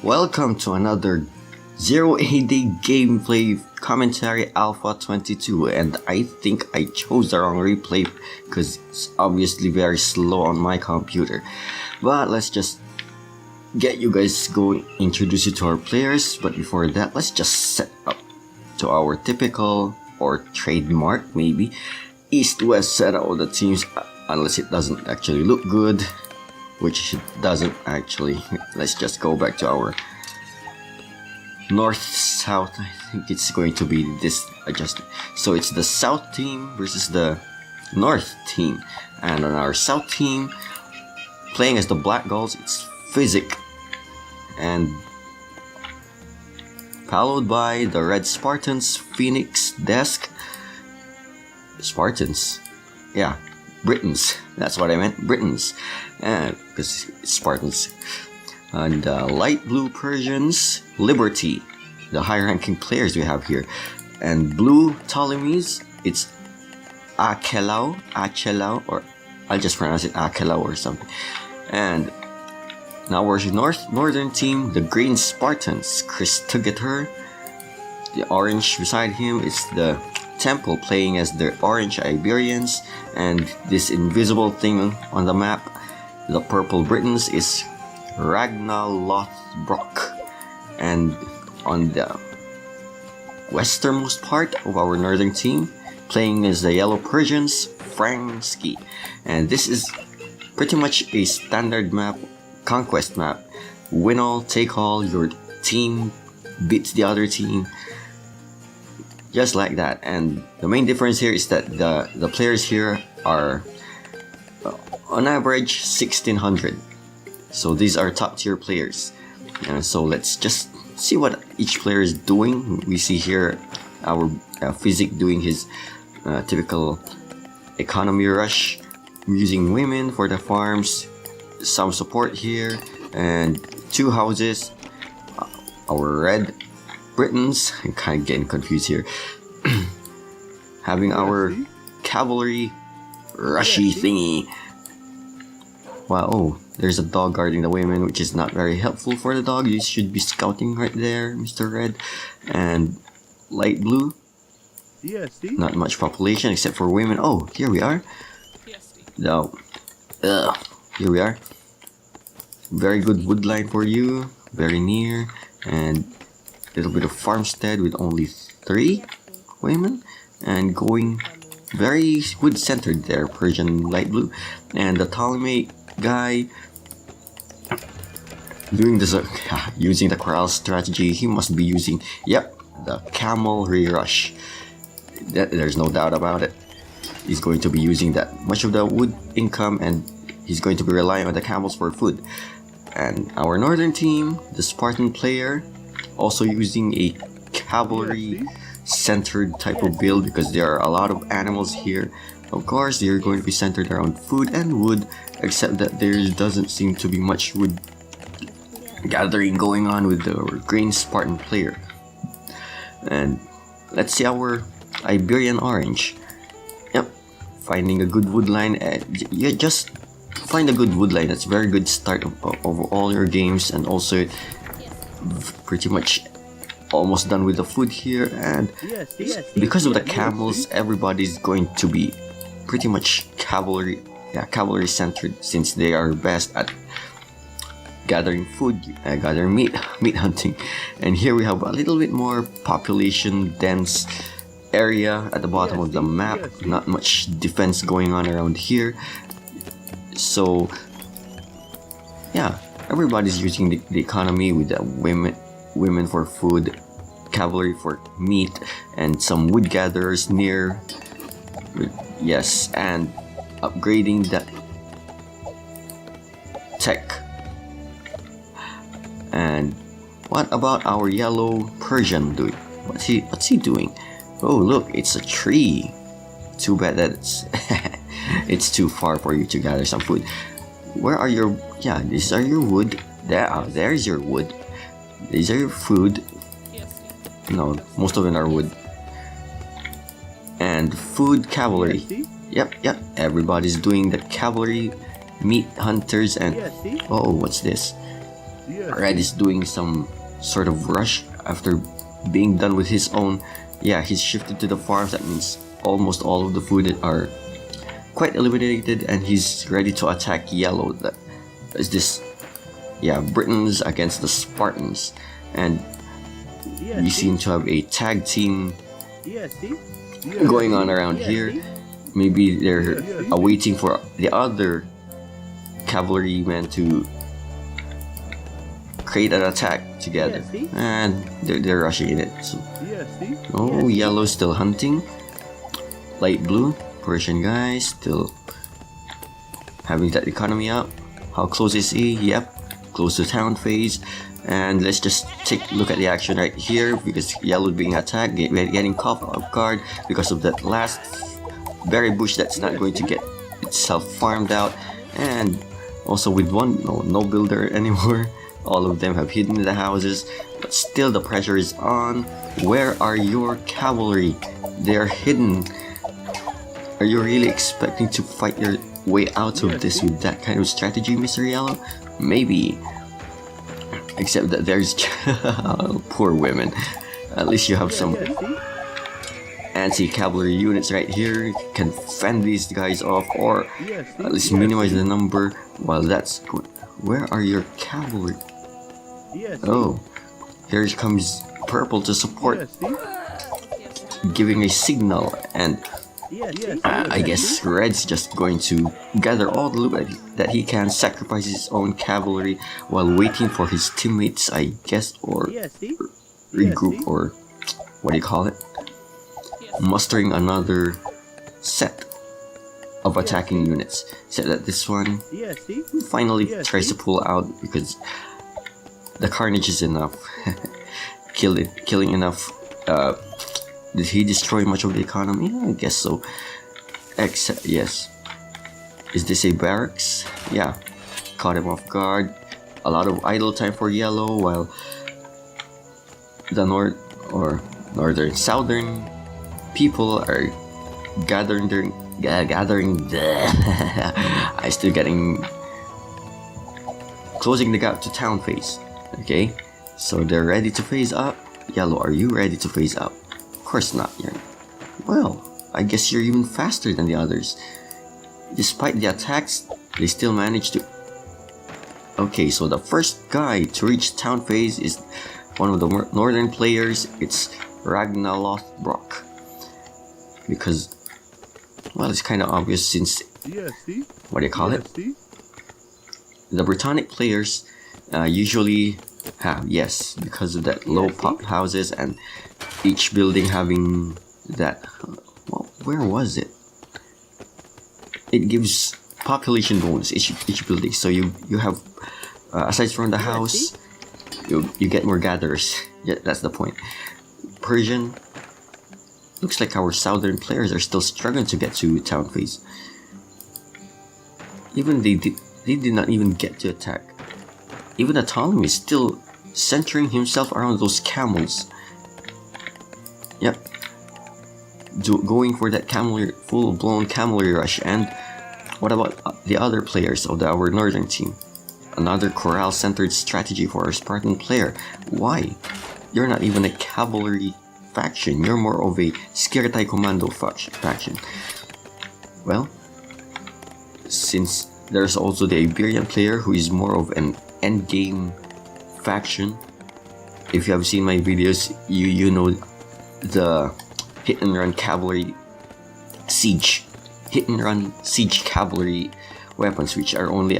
Welcome to another Zero AD gameplay commentary Alpha 22, and I think I chose the wrong replay because it's obviously very slow on my computer. But let's just get you guys going, introduce you to our players, but before that let's just set up to our typical or trademark maybe east-west setup of the teams, unless it doesn't actually look good, which it doesn't actually. Let's just go back to our north-south. I think it's going to be this adjustment. So it's the south team versus the north team, and on our south team, playing as the Black Gulls, it's Physic, and followed by the Red Spartans, Phoenix, Desk, Spartans, yeah, Britons, that's what I meant, Britons, and because Spartans, and Light Blue Persians, Liberty, the high-ranking players we have here, and Blue Ptolemies, it's Achelau, or I'll just pronounce it Achelau or something, and now we're northern team, the Green Spartans, Chris Tugeter. The orange beside him is the Temple, playing as the Orange Iberians, and this invisible thing on the map, the Purple Britons, is Ragnar Lothbrok. And on the westernmost part of our northern team, playing as the Yellow Persians, Fransky. And this is pretty much a standard map, conquest map. Win all, take all, your team beats the other team, just like that. And the main difference here is that the players here are on average 1600, so these are top tier players. And so let's just see what each player is doing. We see here our Physic doing his typical economy rush, using women for the farms, some support here, and two houses. Our Red Britons, I'm kind of getting confused here, having our cavalry rushy thingy. Wow, oh, there's a dog guarding the women, which is not very helpful for the dog. You should be scouting right there, Mr. Red. And Light Blue, not much population except for women. Oh, here we are. No, here we are. Very good wood line for you, very near, and a little bit of farmstead with only 3 women, and going very wood centered there, Persian Light Blue. And the Ptolemy guy doing this, using the corral strategy. He must be using, yep, the camelry rush. There's no doubt about it. He's going to be using that much of the wood income, and he's going to be relying on the camels for food. And our northern team, the Spartan player, also using a cavalry centered type of build, because there are a lot of animals here. Of course, they're going to be centered around food and wood, except that there doesn't seem to be much wood gathering going on with the Green Spartan player. And let's see our Iberian Orange. Yep, finding a good wood line. Yeah, just find a good wood line. That's a very good start of all your games, and also pretty much almost done with the food here. And because of the camels, everybody's going to be pretty much cavalry centered, since they are best at gathering food, gathering meat hunting. And here we have a little bit more population dense area at the bottom of the map. Not much defense going on around here, so yeah, everybody's using the economy with the women for food, cavalry for meat, and some wood gatherers near. Yes, and upgrading the tech. And what about our Yellow Persian doing? What's he doing? Oh, look, it's a tree. Too bad that it's too far for you to gather some food. Where are your, yeah, these are your wood. There's your wood. These are your food. No, most of them are wood. And food cavalry. Yep, everybody's doing the cavalry meat hunters. And oh, what's this? Red is doing some sort of rush after being done with his own. Yeah, he's shifted to the farms. That means almost all of the food are quite eliminated, and he's ready to attack yellow. That is this, yeah, Britons against the Spartans, and we seem to have a tag team going on around here. Maybe they're awaiting for the other cavalrymen to create an attack together, and they're rushing in it. So, oh, yellow's still hunting. Light blue, Persian guys still having that economy up. How close is he? Yep, close to town phase. And let's just take a look at the action right here, because yellow being attacked, getting caught off guard because of that last berry bush that's not going to get itself farmed out, and also with no builder anymore. All of them have hidden in the houses, but still the pressure is on. Where are your cavalry? They are hidden. Are you really expecting to fight your way out of this with that kind of strategy, Mr. Yellow? Maybe. Except that there's poor women. At least you have some anti-cavalry units right here. You can fend these guys off, or at least minimize the number while that's good. Where are your cavalry? Oh, here comes purple to support, giving a signal, and I guess red's just going to gather all the loot that he can, sacrifice his own cavalry while waiting for his teammates, I guess, or regroup, or what do you call it, mustering another set of attacking units. Except that this one finally tries to pull out because the carnage is enough. Killing enough. Did he destroy much of the economy? I guess so. Except, yes. Is this a barracks? Yeah. Caught him off guard. A lot of idle time for yellow, while the southern people are gathering. I still getting closing the gap to town phase. Okay, so they're ready to phase up. Yellow, are you ready to phase up? Of course not. Well, I guess you're even faster than the others. Despite the attacks, they still manage to. Okay, so the first guy to reach town phase is one of the northern players. It's Ragnalothbrok. Because, well, it's kind of obvious since, what do you call it? The Britannic players usually have, yes, because of that low pop houses and each building having that, well, where was it? It gives population bonus each building, so you have, aside from the house, you get more gatherers. Yeah, that's the point. Persian. Looks like our southern players are still struggling to get to town phase. Even they did not even get to attack. Even the Ptolemy is still centering himself around those camels. Yep. Going for that full-blown cavalry rush. And what about the other players of our northern team? Another corral-centered strategy for our Spartan player. Why? You're not even a cavalry faction. You're more of a Skirtai Commando faction. Well, since there's also the Iberian player who is more of an endgame faction. If you have seen my videos, you know the hit and run cavalry siege cavalry weapons, which are only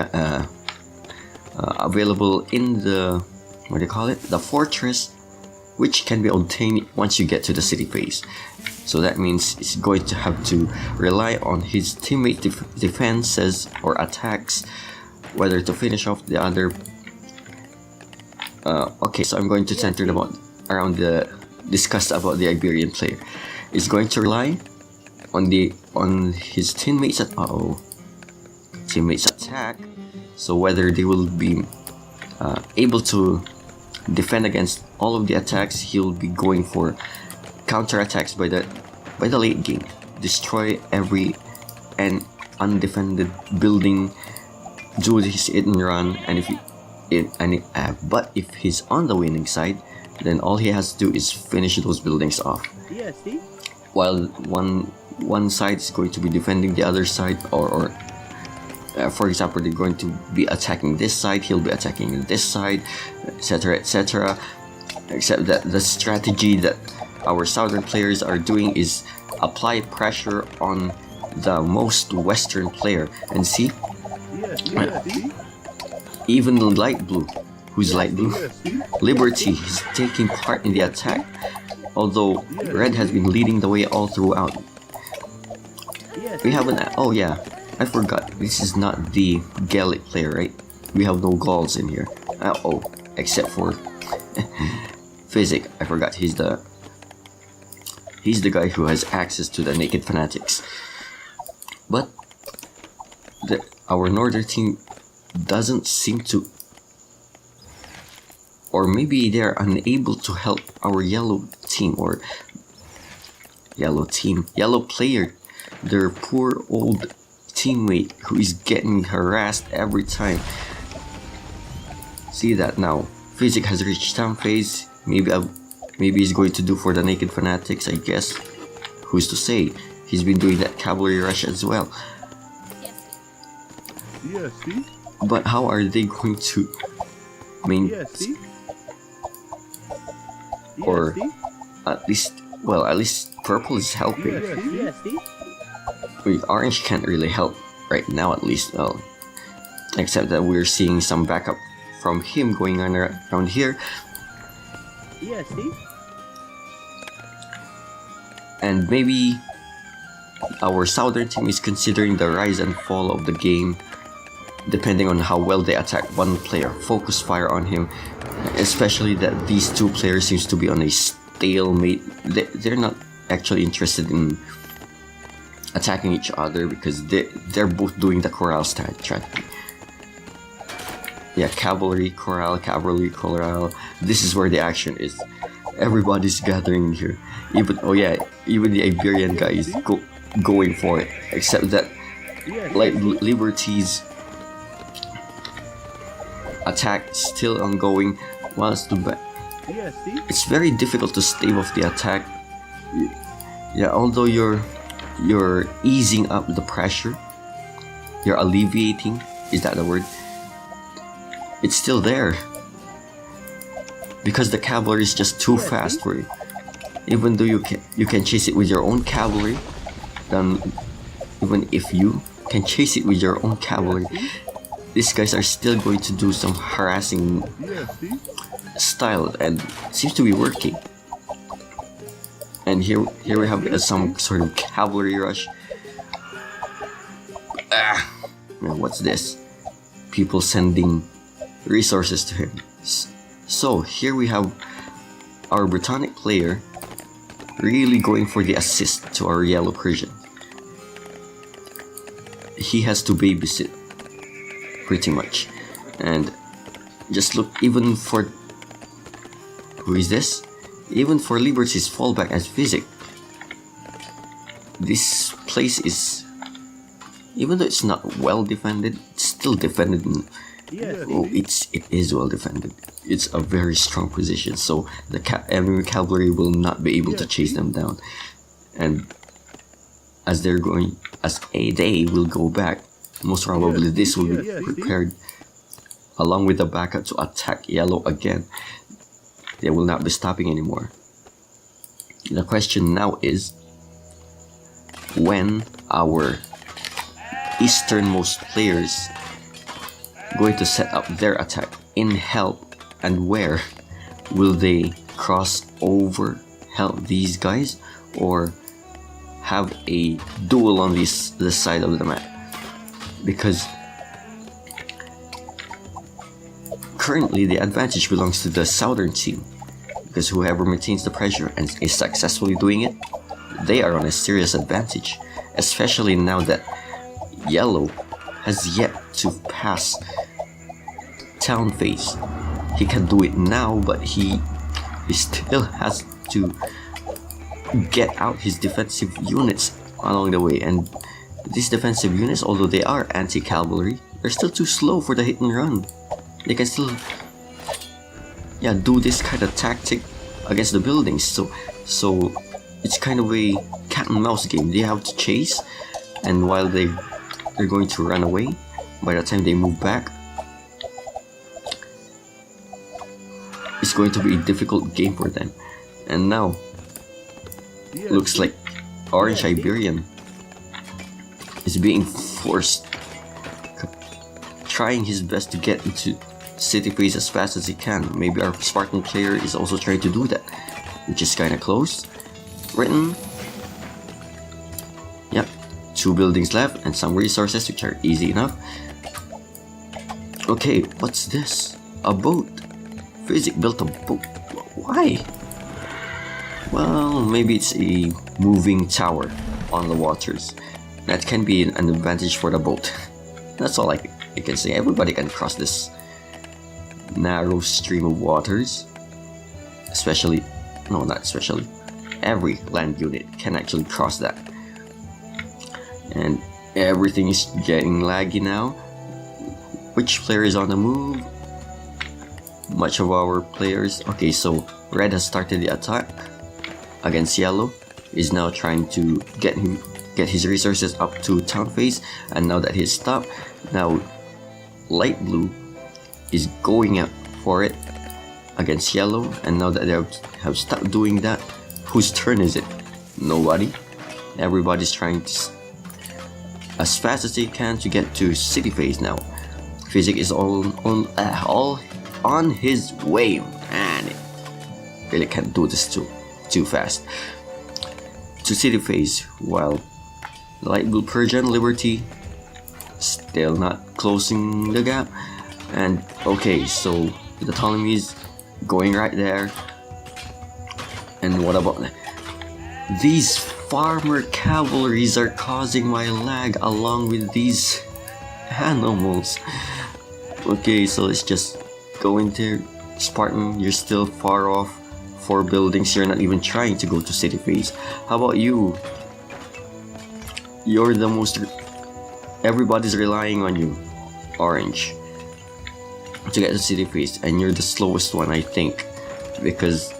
available in the, what do you call it, the fortress, which can be obtained once you get to the city phase. So that means he's going to have to rely on his teammate defenses or attacks, whether to finish off the other. Okay, so I'm going to center discuss about the Iberian player. He's going to rely on his teammates attack. So whether they will be able to defend against all of the attacks, he'll be going for counter attacks by the late game. Destroy every undefended building, do his hit and run, and But if he's on the winning side, then all he has to do is finish those buildings off. Yeah, see? While one side is going to be defending the other side, or for example, they're going to be attacking this side, he'll be attacking this side, etc., etc. Except that the strategy that our southern players are doing is apply pressure on the most western player. And see, Yeah, see? even the light blue, who's light blue, Yeah, see? Liberty is taking part in the attack, although red has been leading the way all throughout. Yeah, We see? have an, oh yeah, I forgot, this is not the Gaelic player, right? We have no Gauls in here. Oh, except for Physic. I forgot, he's the guy who has access to the naked fanatics. But our northern team doesn't seem to, or maybe they're unable to help our yellow team, or yellow player, their poor old teammate who is getting harassed every time. See that now? Physic has reached town phase. Maybe he's going to do for the naked fanatics, I guess. Who's to say? He's been doing that cavalry rush as well. Yeah, see? But how are they going to Yeah, see? Yeah, or see? at least purple is helping. Yeah, see? Wait, orange can't really help right now, at least. Well, except that we're seeing some backup from him going on around here. Yeah, see? And maybe our southern team is considering the rise and fall of the game, depending on how well they attack one player, focus fire on him, especially that these two players seems to be on a stalemate. They're not actually interested in attacking each other because they're both doing the corral strategy. Yeah, cavalry corral. This is where the action is. Everybody's gathering here. Even the Iberian guy is going for it. Except that, like, Liberty's attack is still ongoing. Whilst Yeah, see? it's very difficult to stave off the attack. Yeah, although you're easing up the pressure, you're alleviating. Is that the word? It's still there because the cavalry is just too fast for you. Even though you can chase it with your own cavalry, then even if you can chase it with your own cavalry, these guys are still going to do some harassing Yeah, see? style, and it seems to be working. And here we have some sort of cavalry rush. What's this? People sending resources to him. So here we have our Britannic player really going for the assist to our yellow Persian. He has to babysit pretty much, and just look, even for who is this? Even for Liberty's fallback as Physic, this place is, even though it's not well defended, it's still defended. It is well defended. It's a very strong position, so the enemy cavalry will not be able to chase them down. And as they will go back, most probably this will be prepared along with the backup to attack yellow again. They will not be stopping anymore. The question now is, when our easternmost players going to set up their attack in help, and where will they cross over, help these guys, or have a duel on this side of the map? Because currently the advantage belongs to the southern team, because whoever maintains the pressure and is successfully doing it, they are on a serious advantage, especially now that yellow has yet to pass town phase. He can do it now, but he still has to get out his defensive units along the way, and these defensive units, although they are anti-cavalry, they're still too slow for the hit and run. they can still, yeah, do this kind of tactic against the buildings. So it's kind of a cat and mouse game. They have to chase, and while they're going to run away, by the time they move back, it's going to be a difficult game for them. And now, looks like Orange Iberian is being forced, trying his best to get into city phase as fast as he can. Maybe our Spartan player is also trying to do that, which is kinda close. Written. Yep, 2 buildings left and some resources, which are easy enough. Okay, what's this? A boat. Physic built a boat. Why? Well, maybe it's a moving tower on the waters. That can be an advantage for the boat. That's all I can say. Everybody can cross this narrow stream of waters. Especially, no, not especially. Every land unit can actually cross that. And everything is getting laggy now. Which player is on the move? Much of our players. Okay, so red has started the attack against yellow. Is now trying to get his resources up to town phase, and now that he's stopped, now light blue is going out for it against yellow, and now that they have stopped doing that, whose turn is it? Nobody. Everybody's trying to, as fast as they can, to get to city phase now. Physic is all on his way, and it really can't do this too fast. To city phase, while light blue Persian Liberty still not closing the gap. And okay, so the Ptolemies going right there. And what about these farmer cavalries are causing my lag along with these animals. Okay, so let's just go into Spartan. You're still far off. 4 buildings. You're not even trying to go to city phase. How about you? You're the most. Everybody's relying on you, Orange, to get to city phase, and you're the slowest one, I think, because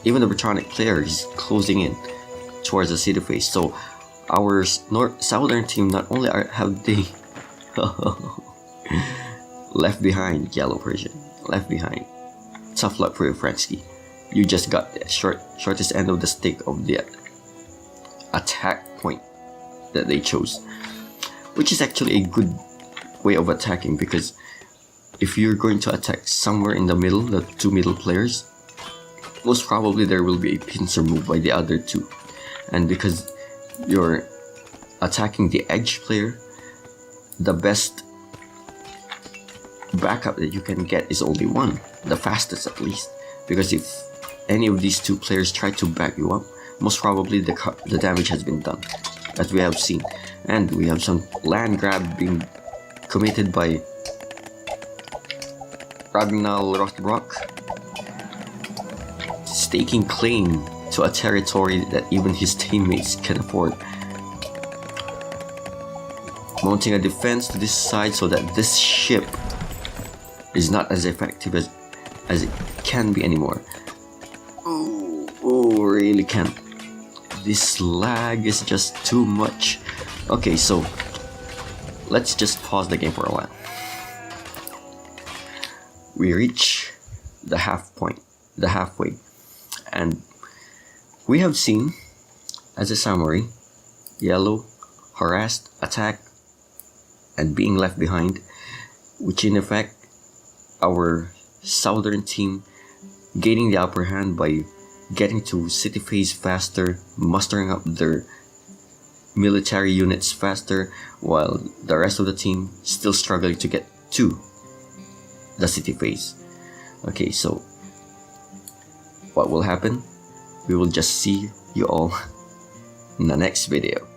even the Britannic player is closing in towards the city phase. So our southern team not only have they left behind, yellow Persian left behind. Tough luck for you, Fransky. You just got the shortest end of the stick of the attack point that they chose, which is actually a good way of attacking, because if you're going to attack somewhere in the middle, the 2 middle players, most probably there will be a pincer move by the other 2, and because you're attacking the edge player, the best backup that you can get is only 1, the fastest at least, because if any of these 2 players try to back you up, most probably the damage has been done, as we have seen. And we have some land grab being committed by Ragnall Rothbrock, staking claim to a territory that even his teammates can afford. Mounting a defense to this side so that this ship is not as effective as it can be anymore. Oh, really can't. This lag is just too much. Okay, so let's just pause the game for a while. We reach the halfway, and we have seen, as a summary, yellow harassed, attacked, and being left behind, which in effect our southern team gaining the upper hand by getting to city phase faster, mustering up their military units faster, while the rest of the team still struggling to get to the city phase. Okay, so what will happen? We will just see you all in the next video.